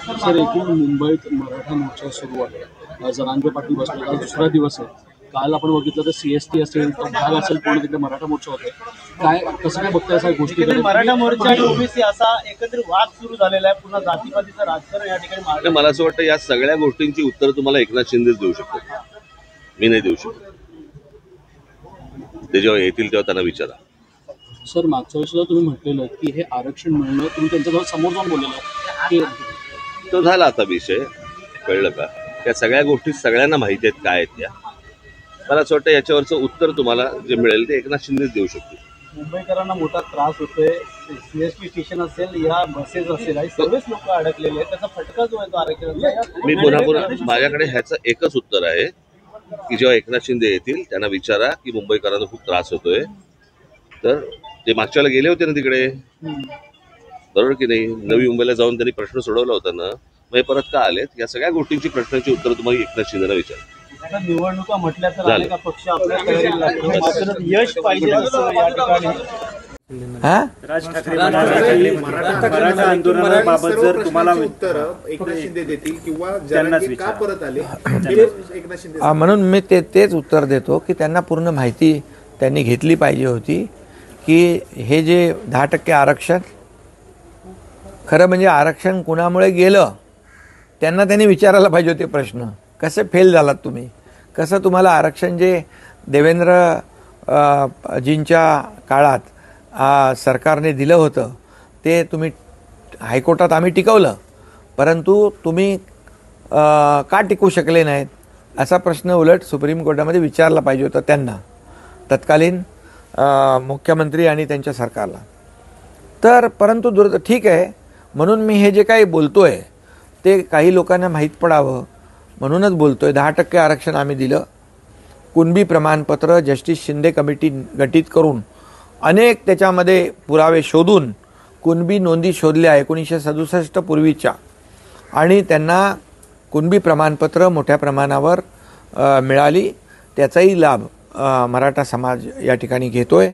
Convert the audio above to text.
Sir, एकूण मुंबईत मराठा मोर्चा सुरू आहे. जरांगे पाटील बसले, आज दुसरा दिवस आहे. काल आपण बघितलं तर CST असेल, तर भाग असेल, पूर्ण तिकडे मराठा मोर्चा होते. काय कसं काय बघताय अशा गोष्टी? मराठा मोर्चा आणि ओबीसी असा एकत्रित वाद सुरू झालेला आहे. पुन्हा जातीपातीचं राजकारण या ठिकाणी. मला असं वाटतं या सगळ्या गोष्टींची उत्तर तुम्हाला एकनाथ शिंदेच देऊ शकतो, मी नाही देऊ शकत. ते जेव्हा येतील तेव्हा त्यांना विचारा. सर, मागच्या वेळेस तुम्ही म्हटलेलं की हे आरक्षण मिळणं, तुम्ही त्यांच्याजवळ समोर जाऊन बोललेलं की तो झाला आता विषय, कळलं का? त्या सगळ्या गोष्टी सगळ्यांना माहिती आहेत काय आहेत त्या. मला असं वाटतं याच्यावरचं उत्तर तुम्हाला जे मिळेल ते एकनाथ शिंदेच देऊ शकतो. मुंबईकरांना मोठा त्रास होतोय. CST स्टेशन असेल, या बसेस असेल, आणि सर्वच लोक अडकलेले आहेत. त्याचा फटका जो आहे तो आरक्षणाचा. मी पुन्हा माझ्याकडे ह्याचं एकच उत्तर आहे की जेव्हा एकनाथ शिंदे येतील त्यांना विचारा की मुंबईकरांना खूप त्रास होतोय. तर ते मागच्याला गेले होते ना तिकडे, बरोबर की नाही? नवी मुंबईला जाऊन त्यांनी प्रश्न सोडवला होता ना, मग हे परत का आलेत? या सगळ्या गोष्टींची प्रश्नांची उत्तर तुम्हाला एकनाथ शिंदेला विचारा. निवडणुका म्हटल्या तर अनेक पक्ष आपल्या तयारीला लागतो, मात्र यश पाहिजे असं या ठिकाणी. राज ठाकरे मराठा आंदोलनाबाबत जर तुम्हाला उत्तर एकनाथ शिंदे देतील किंवा जरांगे का परत आले एकनाथ शिंदे, म्हणून मी तेच उत्तर देतो की त्यांना पूर्ण माहिती त्यांनी घेतली पाहिजे होती की हे जे 10% आरक्षण, खरं म्हणजे आरक्षण कुणामुळे गेलं त्यांना त्यांनी विचारायला पाहिजे होते प्रश्न. कसे फेल झालात तुम्ही? कसं तुम्हाला आरक्षण जे देवेंद्र जींच्या काळात सरकारने दिलं होतं ते तुम्ही हायकोर्टात आम्ही टिकवलं, परंतु तुम्ही का टिकवू शकले नाहीत असा प्रश्न उलट सुप्रीम कोर्टामध्ये विचारला पाहिजे होता त्यांना, तत्कालीन मुख्यमंत्री आणि त्यांच्या सरकारला. तर परंतु ठीक आहे, म्हणून मी हे जे काही बोलतोय ते काही लोकांना माहीत पडावं म्हणूनच बोलतोय. 10% आरक्षण आम्ही दिलं. कुणबी प्रमाणपत्र जस्टिस शिंदे कमिटी गठीत करून अनेक त्याच्यामध्ये पुरावे शोधून कुणबी नोंदी शोधल्या 1967 पूर्वीच्या, आणि त्यांना कुणबी प्रमाणपत्र मोठ्या प्रमाणावर मिळाली. त्याचाही लाभ मराठा समाज या ठिकाणी घेतोय.